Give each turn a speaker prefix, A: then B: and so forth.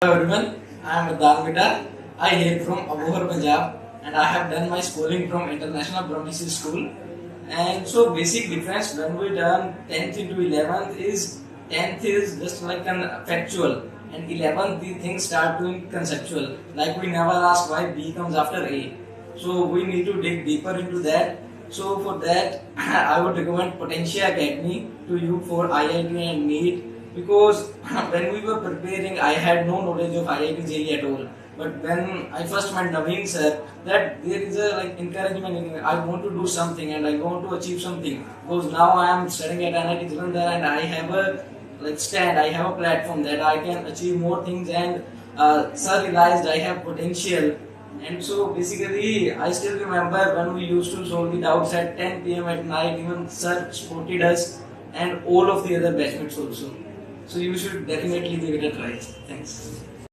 A: Hello everyone, I am Bathinda. I hail from Abohar, Punjab, and I have done my schooling from International Brahmisi School. And so basic difference when we done 10th into 11th is 10th is just like an factual and 11th the things start doing conceptual. Like we never ask why B comes after A. So we need to dig deeper into that. So for that I would recommend Potencia Academy to you for IIT and NEET. Because when we were preparing, I had no knowledge of IIT JEE at all. But when I first met Naveen sir, that there is a encouragement in me. I want to do something and I want to achieve something. Because now I am studying at NIT Jalandhar and I have a stand, I have a platform that I can achieve more things. And sir realized I have potential. And so basically, I still remember when we used to solve the doubts at 10 p.m. at night. Even sir supported us and all of the other batchmates also. So you should definitely give it a try. Thanks.